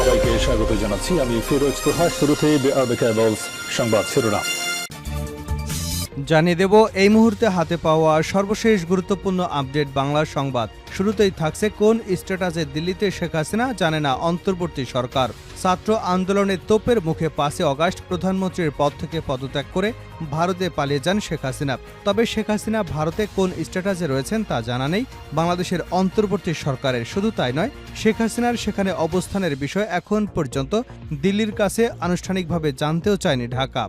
সবাইকে স্বাগত জানাচ্ছি। আমি ফিরোজ তোহা। শুরুতেই সংবাদ শিরোনাম জানিয়ে দেব এই মুহূর্তে হাতে পাওয়া সর্বশেষ গুরুত্বপূর্ণ আপডেট বাংলা সংবাদ। শুরুতেই থাকছে কোন স্ট্যাটাসে দিল্লিতে শেখ হাসিনা জানে না অন্তর্বর্তী সরকার। ছাত্র আন্দোলনের তোপের মুখে 5 আগস্ট প্রধানমন্ত্রীর পদ থেকে পদত্যাগ করে ভারতে পালিয়ে যান শেখ হাসিনা। তবে শেখ হাসিনা ভারতে কোন স্ট্যাটাসে রয়েছেন তা জানা নেই বাংলাদেশের অন্তর্বর্তী সরকারের। শুধু তাই নয়, শেখ হাসিনার সেখানে অবস্থানের বিষয় এখন পর্যন্ত দিল্লির কাছে আনুষ্ঠানিকভাবে জানতেও চায়নি ঢাকা।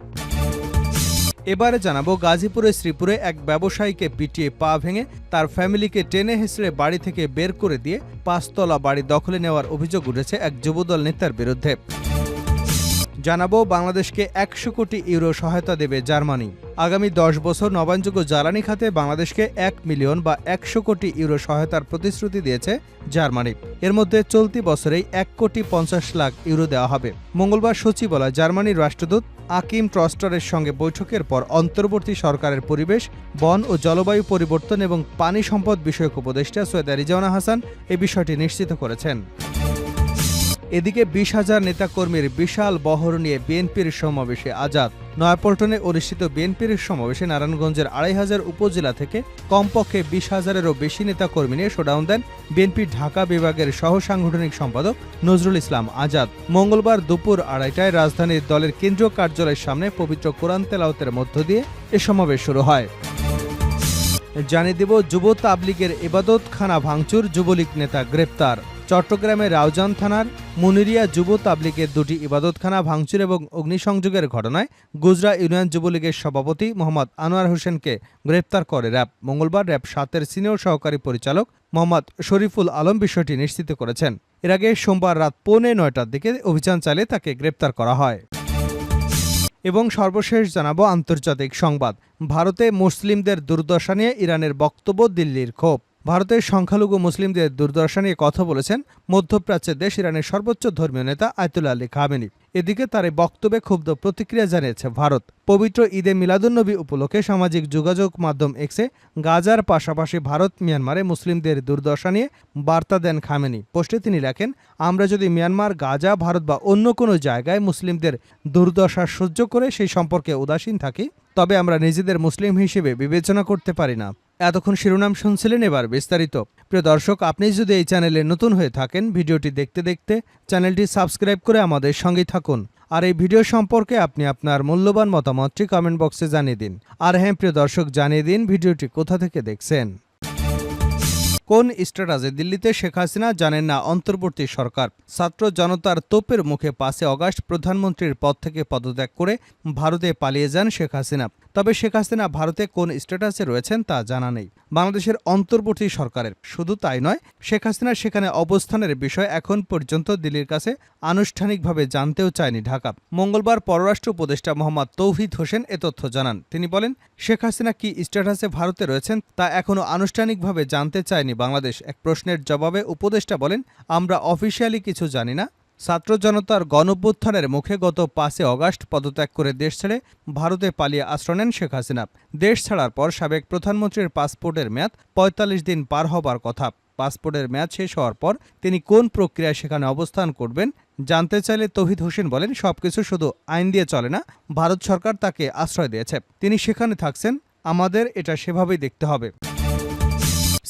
এবারে জানাবো গাজীপুরের শ্রীপুরে এক ব্যবসায়ীকে পিটিয়ে পা ভেঙে তার ফ্যামিলিকে টেনে হেঁচড়ে বাড়ি থেকে বের করে দিয়ে 5 তলা বাড়ি দখলে নেওয়ার অভিযোগ উঠেছে এক যুবদল নেতার বিরুদ্ধে। জানাবো বাংলাদেশকে 100 কোটি ইউরো সহায়তা দেবে জার্মানি। আগামী 10 বছর নবায়নযোগ্য জ্বালানি খাতে বাংলাদেশকে 1 মিলিয়ন বা 100 কোটি ইউরো সহায়তার প্রতিশ্রুতি দিয়েছে জার্মানি। এর মধ্যে চলতি বছরেই 1 কোটি 50 লাখ ইউরো দেওয়া হবে। মঙ্গলবার সচিবালয় জার্মানির রাষ্ট্রদূত আকিম ট্রস্টারের সঙ্গে বৈঠকের পর অন্তর্বর্তী সরকারের পরিবেশ, বন ও জলবায়ু পরিবর্তন এবং পানি সম্পদ বিষয়ক উপদেষ্টা সৈয়দা রিজওয়ানা হাসান এ বিষয়টি নিশ্চিত করেছেন। এদিকে 20,000 নেতাকর্মীর বিশাল বহর নিয়ে বিএনপির সমাবেশে আজাদ। নয়াপল্টনে অনুষ্ঠিত বিএনপির সমাবেশে নারায়ণগঞ্জের 2,500 উপজেলা থেকে কমপক্ষে 20,000-এরও বেশি নেতাকর্মী নিয়ে শোডাউন দেন বিএনপির ঢাকা বিভাগের সহ সাংগঠনিক সম্পাদক নজরুল ইসলাম আজাদ। মঙ্গলবার দুপুর 2:30টায় রাজধানীর দলের কেন্দ্রীয় কার্যালয়ের সামনে পবিত্র কোরআন তেলাওয়াতের মধ্য দিয়ে এ সমাবেশ শুরু হয়। জানিয়ে দেব যুব তাবলীগের ইবাদতখানা ভাঙচুর, যুবলীগ নেতা গ্রেপ্তার। চট্টগ্রামের রাউজান থানার মুনিরিয়া যুব তাবলীগের 2টি ইবাদতখানা ভাঙচুর এবং অগ্নিসংযোগের ঘটনায় গুজরা ইউনিয়ন যুবলীগের সভাপতি মোহাম্মদ আনোয়ার হোসেনকে গ্রেপ্তার করে র্যাব। মঙ্গলবার র্যাব 7-এর সিনিয়র সহকারী পরিচালক মোহাম্মদ শরীফুল আলম বিষয়টি নিশ্চিত করেছেন। এর আগে সোমবার রাত 8:45টার দিকে অভিযান চালিয়ে তাকে গ্রেপ্তার করা হয়। এবং সর্বশেষ জানাবো আন্তর্জাতিক সংবাদ। ভারতে মুসলিমদের দুর্দশা নিয়ে ইরানের বক্তব্য, দিল্লির ক্ষোভ। ভারতের সংখ্যালঘু মুসলিমদের দুর্দশা নিয়ে কথা বলেছেন মধ্যপ্রাচ্যের দেশ ইরানের সর্বোচ্চ ধর্মীয় নেতা আয়াতুল্লাহ আলী খামেনি। এদিকে তার এই বক্তব্যে ক্ষুব্ধ প্রতিক্রিয়া জানিয়েছে ভারত। পবিত্র ঈদে মিলাদুন্নবী উপলক্ষে সামাজিক যোগাযোগ মাধ্যম এক্সে গাজার পাশাপাশি ভারত মিয়ানমারে মুসলিমদের দুর্দশা নিয়ে বার্তা দেন খামেনি। পোস্টে তিনি লেখেন, আমরা যদি মিয়ানমার, গাজা, ভারত বা অন্য কোনো জায়গায় মুসলিমদের দুর্দশা সহ্য করে সেই সম্পর্কে উদাসীন থাকি, তবে আমরা নিজেদের মুসলিম হিসেবে বিবেচনা করতে পারি না। এতক্ষণ শিরোনাম শুনছিলেন, এবার বিস্তারিত। প্রিয় দর্শক, আপনি যদি এই চ্যানেলে নতুন হয়ে থাকেন, ভিডিওটি দেখতে দেখতে চ্যানেলটি সাবস্ক্রাইব করে আমাদের সঙ্গেই থাকুন। আর এই ভিডিও সম্পর্কে আপনি আপনার মূল্যবান মতামতটি কমেন্ট বক্সে জানিয়ে দিন। আর হ্যাঁ প্রিয় দর্শক, জানিয়ে দিন ভিডিওটি কোথা থেকে দেখছেন। কোন স্ট্যাটাসে দিল্লিতে শেখ হাসিনা জানেন না অন্তর্বর্তী সরকার। ছাত্র জনতার তোপের মুখে 5 আগস্ট প্রধানমন্ত্রীর পদ থেকে পদত্যাগ করে ভারতে পালিয়ে যান শেখ হাসিনা। তবে শেখ হাসিনা ভারতে কোন স্ট্যাটাসে রয়েছেন তা জানা নেই বাংলাদেশের অন্তর্বর্তী সরকারের। শুধু তাই নয়, শেখ হাসিনার সেখানে অবস্থানের বিষয় এখন পর্যন্ত দিল্লির কাছে আনুষ্ঠানিকভাবে জানতেও চায়নি ঢাকা। মঙ্গলবার পররাষ্ট্র উপদেষ্টা মোহাম্মদ তৌহিদ হোসেন এ তথ্য জানান। তিনি বলেন, শেখ হাসিনা কি স্ট্যাটাসে ভারতে রয়েছেন তা এখনও আনুষ্ঠানিকভাবে জানতে চায়নি বাংলাদেশ। এক প্রশ্নের জবাবে উপদেষ্টা বলেন, আমরা অফিসিয়ালি কিছু জানি না। ছাত্র জনতার গণঅভ্যুত্থানের মুখে গত 5 আগস্ট পদত্যাগ করে দেশ ছেড়ে ভারতে পালিয়ে আশ্রয় নেন শেখ হাসিনা। দেশ ছাড়ার পর সাবেক প্রধানমন্ত্রীর পাসপোর্টের মেয়াদ 45 দিন পার হবার কথা। পাসপোর্টের মেয়াদ শেষ হওয়ার পর তিনি কোন প্রক্রিয়ায় সেখানে অবস্থান করবেন জানতে চাইলে তৌহিদ হোসেন বলেন, সবকিছু শুধু আইন দিয়ে চলে না, ভারত সরকার তাকে আশ্রয় দিয়েছে, তিনি সেখানে থাকছেন, আমাদের এটা সেভাবেই দেখতে হবে।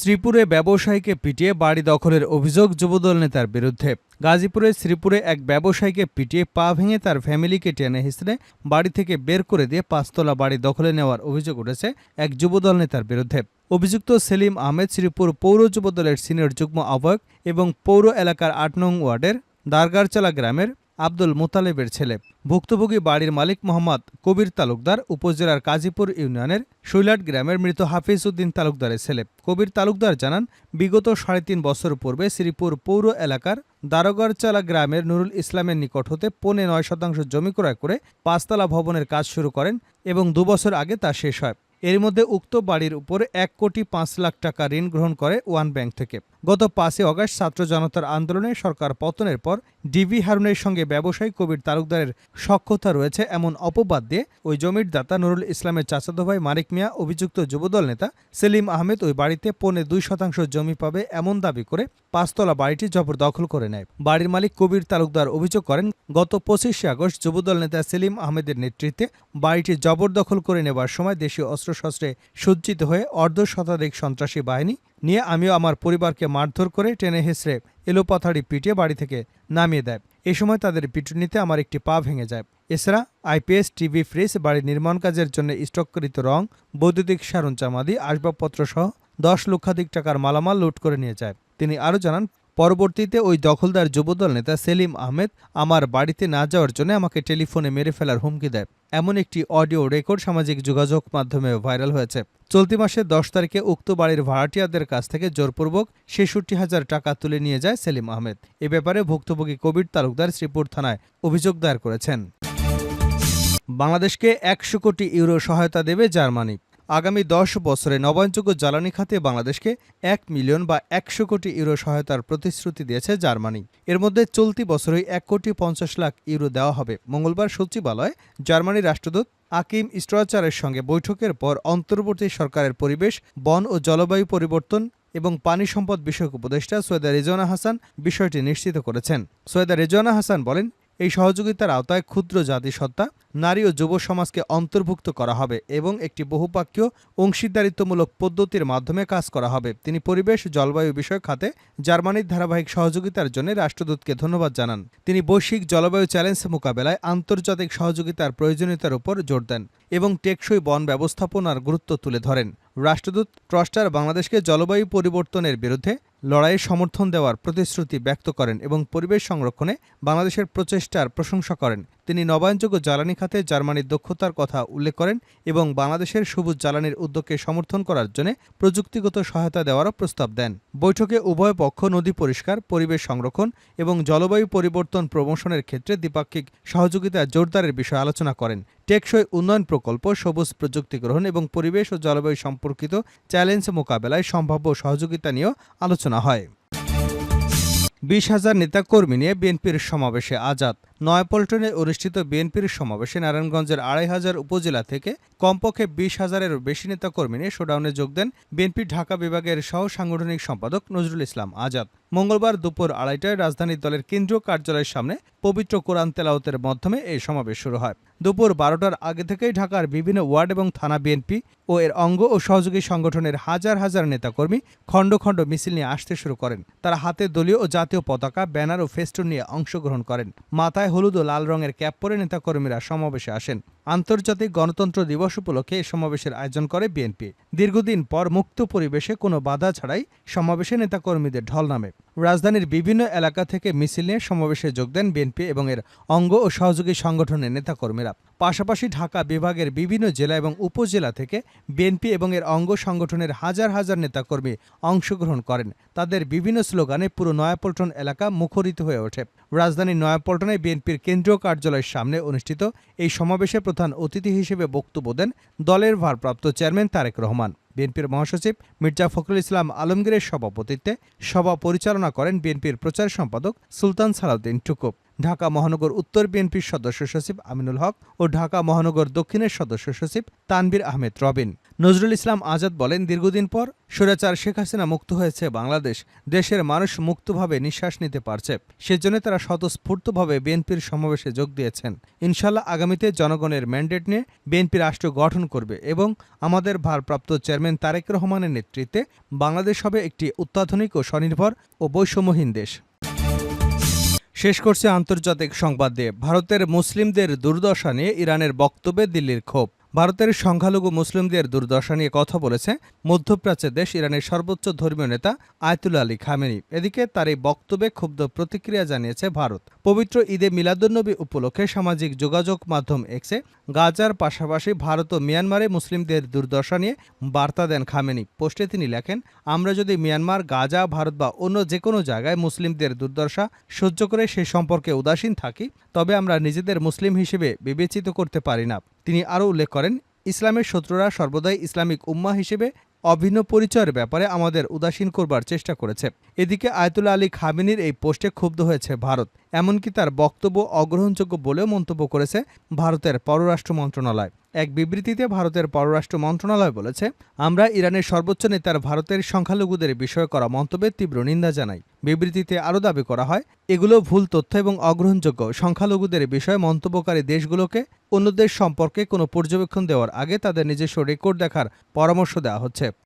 শ্রীপুরে ব্যবসায়ীকে পিটিয়ে বাড়ি দখলের অভিযোগ যুবদল নেতার বিরুদ্ধে। গাজীপুরের শ্রীপুরে এক ব্যবসায়ীকে পিটিয়ে পা ভেঙে তার ফ্যামিলিকে টেনে হিঁচড়ে বাড়ি থেকে বের করে দিয়ে 5 তলা বাড়ি দখলে নেওয়ার অভিযোগ উঠেছে এক যুবদল নেতার বিরুদ্ধে। অভিযুক্ত সেলিম আহমেদ শ্রীপুর পৌর যুবদলের সিনিয়র যুগ্ম আহ্বায়ক এবং পৌর এলাকার 8 নং ওয়ার্ডের দারগারচালা গ্রামের আব্দুল মোতালেবের ছেলে। ভুক্তভোগী বাড়ির মালিক মোহাম্মদ কবির তালুকদার উপজেলার কাজীপুর ইউনিয়নের শৈলাট গ্রামের মৃত হাফিজ উদ্দিন তালুকদারের ছেলে। কবির তালুকদার জানান, বিগত 3.5 বছর পূর্বে শ্রীপুর পৌর এলাকার দারগারচালা গ্রামের নুরুল ইসলামের নিকট হতে 9.5 শতাংশ জমি ক্রয় করে 5 তলা ভবনের কাজ শুরু করেন এবং 2 বছর আগে তা শেষ হয়। এর মধ্যে উক্ত বাড়ির উপর 1,05,00,000 টাকা ঋণ গ্রহণ করে ওয়ান ব্যাংক থেকে। গত 5 আগস্ট ছাত্র জনতার আন্দোলনে সরকার পতনের পর ডিবি হারুনের সঙ্গে ব্যবসায়ী কবির তালুকদারের সখ্যতা রয়েছে এমন অপবাদ দিয়ে ওই জমির দাতা নুরুল ইসলামের চাচাতো ভাই মানিক মিয়া অভিযুক্ত যুবদল নেতা সেলিম আহমেদ ওই বাড়িতে 2.25% জমি পাবে এমন দাবি করে 5তলা বাড়িটি জবরদখল করে নেয়। বাড়ির মালিক কবির তালুকদার অভিযোগ করেন, গত 25 আগস্ট যুবদল নেতা সেলিম আহমেদের নেতৃত্বে বাড়িটি জবরদখল করে নেবার সময় দেশীয় অস্ত্রশস্ত্রে সজ্জিত হয়ে অর্ধশতাধিক সন্ত্রাসী বাহিনী নিয়ে আমিও আমার পরিবারকে মারধর করে টেনে হেঁচড়ে এলোপাথাড়ি পিটিয়ে বাড়ি থেকে নামিয়ে দেয়। এ সময় তাদের পিটুনিতে আমার একটি পা ভেঙে যায়। এছাড়া আইপিএস, টিভি, ফ্রিজ, বাড়ির নির্মাণ কাজের জন্য স্টককৃত রং, বৈদ্যুতিক সরঞ্জামাদি, আসবাবপত্র সহ 10 লক্ষাধিক টাকার মালামাল লুট করে নিয়ে যায়। তিনি আরও জানান, পরবর্তীতে ওই দখলদার যুবদল নেতা সেলিম আহমেদ আমার বাড়িতে না যাওয়ার জন্য আমাকে টেলিফোনে মেরে ফেলার হুমকি দেয়। এমন একটি অডিও রেকর্ড সামাজিক যোগাযোগ মাধ্যমে ভাইরাল হয়েছে। চলতি মাসের 10 তারিখে উক্ত বাড়ির ভাড়াটিয়াদের কাছ থেকে জোরপূর্বক 66,000 টাকা তুলে নিয়ে যায় সেলিম আহমেদ। এ ব্যাপারে ভুক্তভোগী কবির তালুকদার শ্রীপুর থানায় অভিযোগ দায়ের করেছেন। বাংলাদেশকে 100 কোটি ইউরো সহায়তা দেবে জার্মানি। আগামী 10 বছরে নবায়নযোগ্য জ্বালানি খাতে বাংলাদেশকে 1 মিলিয়ন বা 100 কোটি ইউরো সহায়তার প্রতিশ্রুতি দিয়েছে জার্মানি। এর মধ্যে চলতি বছরই 1,50,00,000 ইউরো দেওয়া হবে। মঙ্গলবার সচিবালয়ে জার্মানির রাষ্ট্রদূত আকিম স্ট্রাচারের সঙ্গে বৈঠকের পর অন্তর্বর্তী সরকারের পরিবেশ, বন ও জলবায়ু পরিবর্তন এবং পানি সম্পদ বিষয়ক উপদেষ্টা সৈয়দা রেজওয়ানা হাসান বিষয়টি নিশ্চিত করেছেন। সৈয়দা রেজওয়ানা হাসান বলেন, এই সহযোগিতার আওতায় ক্ষুদ্র জাতিসত্তা, নারী ও যুব সমাজকে অন্তর্ভুক্ত করা হবে এবং একটি বহুপাক্ষীয় অংশীদারিত্বমূলক পদ্ধতির মাধ্যমে কাজ করা হবে। তিনি পরিবেশ, জলবায়ু বিষয়ক খাতে জার্মানির ধারাবাহিক সহযোগিতার জন্য রাষ্ট্রদূতকে ধন্যবাদ জানান। তিনি বৈশ্বিক জলবায়ু চ্যালেঞ্জ মোকাবেলায় আন্তর্জাতিক সহযোগিতার প্রয়োজনীয়তার উপর জোর দেন এবং টেকসই বন ব্যবস্থাপনার গুরুত্ব তুলে ধরেন। রাষ্ট্রদূত ট্রাস্টার বাংলাদেশকে জলবায়ু পরিবর্তনের বিরুদ্ধে লড়াইয়ে সমর্থন দেওয়ার প্রতিশ্রুতি ব্যক্ত করেন এবং পরিবেশ সংরক্ষণে বাংলাদেশের প্রচেষ্টার প্রশংসা করেন। তিনি নবায়নযোগ্য জ্বালানি খাতে জার্মানির দক্ষতার কথা উল্লেখ করেন এবং বাংলাদেশের সবুজ জ্বালানির উদ্যোগকে সমর্থন করার জন্য প্রযুক্তিগত সহায়তা দেওয়ারও প্রস্তাব দেন। বৈঠকে উভয় পক্ষ নদী পরিষ্কার, পরিবেশ সংরক্ষণ এবং জলবায়ু পরিবর্তন প্রমোশনের ক্ষেত্রে দ্বিপাক্ষিক সহযোগিতা জোরদারের বিষয়ে আলোচনা করেন। টেকসই উন্নয়ন প্রকল্প, সবুজ প্রযুক্তি গ্রহণ এবং পরিবেশ ও জলবায়ু সম্পর্কিত চ্যালেঞ্জ মোকাবেলায় সম্ভাব্য সহযোগিতা নিয়েও আলোচনা হয়। 20,000 নেতাকর্মী নিয়ে বিএনপির সমাবেশে আজাদ। নয়াপল্টনে অনুষ্ঠিত বিএনপির সমাবেশে নারায়ণগঞ্জের 2,500 উপজেলা থেকে কমপক্ষে 20,000-এরও বেশি নেতাকর্মী নিয়ে শোডাউনে যোগ দেন বিএনপির ঢাকা বিভাগের সহ সাংগঠনিক সম্পাদক নজরুল ইসলাম আজাদ। মঙ্গলবার দুপুর 2:30টায় রাজধানীর দলের কেন্দ্রীয় কার্যালয়ের সামনে পবিত্র কোরআন তেলাওয়াতের মাধ্যমে এই সমাবেশ শুরু হয়। দুপুর 12টার আগে থেকেই ঢাকার বিভিন্ন ওয়ার্ড এবং থানা বিএনপি ও এর অঙ্গ ও সহযোগী সংগঠনের হাজার হাজার নেতাকর্মী খণ্ড খণ্ড মিছিল নিয়ে আসতে শুরু করেন। তারা হাতে দলীয় ও জাতীয় পতাকা, ব্যানার ও ফেস্টুন নিয়ে অংশগ্রহণ করেন। মাথায় হলুদ ও লাল রঙের ক্যাপ পরে নেতাকর্মীরা সমাবেশে আসেন। আন্তর্জাতিক গণতন্ত্র দিবস উপলক্ষে এই সমাবেশের আয়োজন করে বিএনপি। দীর্ঘদিন পর মুক্ত পরিবেশে কোনো বাধা ছাড়াই সমাবেশে নেতাকর্মীদের ঢল নামে। রাজধানীর বিভিন্ন এলাকা থেকে মিছিল নিয়ে সমাবেশে যোগ দেন বিএনপি এবং এর অঙ্গ ও সহযোগী সংগঠনের নেতাকর্মীরা। পাশাপাশি ঢাকা বিভাগের বিভিন্ন জেলা এবং উপজেলা থেকে বিএনপি এবং এর অঙ্গ সংগঠনের হাজার হাজার নেতাকর্মী অংশগ্রহণ করেন। তাদের বিভিন্ন স্লোগানে পুরো নয়াপল্টন এলাকা মুখরিত হয়ে ওঠে। রাজধানীর নয়াপল্টনে বিএনপির কেন্দ্রীয় কার্যালয়ের সামনে অনুষ্ঠিত এই সমাবেশে প্রধান অতিথি হিসেবে বক্তব্য দেন দলের ভারপ্রাপ্ত চেয়ারম্যান তারেক রহমান। বিএনপির মহাসচিব মির্জা ফখরুল ইসলাম আলমগীরের সভাপতিত্বে সভা পরিচালনা করেন বিএনপির প্রচার সম্পাদক সুলতান সালাউদ্দিন টুকুব। ঢাকা মহানগর উত্তর বিএনপির সদস্য সচিব আমিনুল হক ও ঢাকা মহানগর দক্ষিণের সদস্য সচিব তানবীর আহমেদ রবিন। নজরুল ইসলাম আজাদ বলেন, দীর্ঘদিন পর স্বৈরাচার শেখ হাসিনা মুক্ত হয়েছে বাংলাদেশ, দেশের মানুষ মুক্তভাবে নিঃশ্বাস নিতে পারছে। সেজন্য তারা স্বতঃস্ফূর্তভাবে বিএনপির সমাবেশে যোগ দিয়েছেন। ইনশাল্লাহ আগামীতে জনগণের ম্যান্ডেট নিয়ে বিএনপি রাষ্ট্র গঠন করবে এবং আমাদের ভারপ্রাপ্ত চেয়ারম্যান তারেক রহমানের নেতৃত্বে বাংলাদেশ হবে একটি অত্যাধুনিক ও স্বনির্ভর ও বৈষম্যহীন দেশ। শেষ করছে আন্তর্জাতিক সংবাদ দিয়ে ভারতের মুসলিমদের দুর্দশা নিয়ে ইরানের বক্তব্যে দিল্লির ক্ষোভ। ভারতের সংখ্যালঘু মুসলিমদের দুর্দশা নিয়ে কথা বলেছে মধ্যপ্রাচ্যের দেশ ইরানের সর্বোচ্চ ধর্মীয় নেতা আয়াতুল্লাহ আলী খামেনি। এদিকে তার এই বক্তব্যে ক্ষুব্ধ প্রতিক্রিয়া জানিয়েছে ভারত। পবিত্র ঈদে মিলাদুন্নবী উপলক্ষে সামাজিক যোগাযোগ মাধ্যম এক্সে গাজার পাশাপাশি ভারত ও মিয়ানমারে মুসলিমদের দুর্দশা নিয়ে বার্তা দেন খামেনি। পোস্টে তিনি লেখেন, আমরা যদি মিয়ানমার, গাজা, ভারত বা অন্য যে কোনো জায়গায় মুসলিমদের দুর্দশা সহ্য করে সে সম্পর্কে উদাসীন থাকি, তবে আমরা নিজেদের মুসলিম হিসেবে বিবেচিত করতে পারি না। তিনি আরও উল্লেখ করেন, ইসলামের শত্রুরা সর্বদাই ইসলামিক উম্মাহ হিসেবে অভিন্ন পরিচয়ের ব্যাপারে আমাদের উদাসীন করবার চেষ্টা করেছে। এদিকে আয়াতুল্লাহ আলী খামেনির এই পোস্টে ক্ষুব্ধ হয়েছে ভারত। এমনকি তার বক্তব্য অগ্রহণযোগ্য বলেও মন্তব্য করেছে ভারতের পররাষ্ট্র মন্ত্রণালয়। এক বিবৃতিতে ভারতের পররাষ্ট্র মন্ত্রণালয় বলেছে, আমরা ইরানের সর্বোচ্চ নেতার ভারতের সংখ্যালঘুদের বিষয়ে করা মন্তব্যের তীব্র নিন্দা জানাই। বিবৃতিতে আরও দাবি করা হয়, এগুলো ভুল তথ্য এবং অগ্রহণযোগ্য। সংখ্যালঘুদের বিষয়ে মন্তব্যকারী দেশগুলোকে অন্য দেশ সম্পর্কে কোনো পর্যবেক্ষণ দেওয়ার আগে তাদের নিজস্ব রেকর্ড দেখার পরামর্শ দেওয়া হচ্ছে।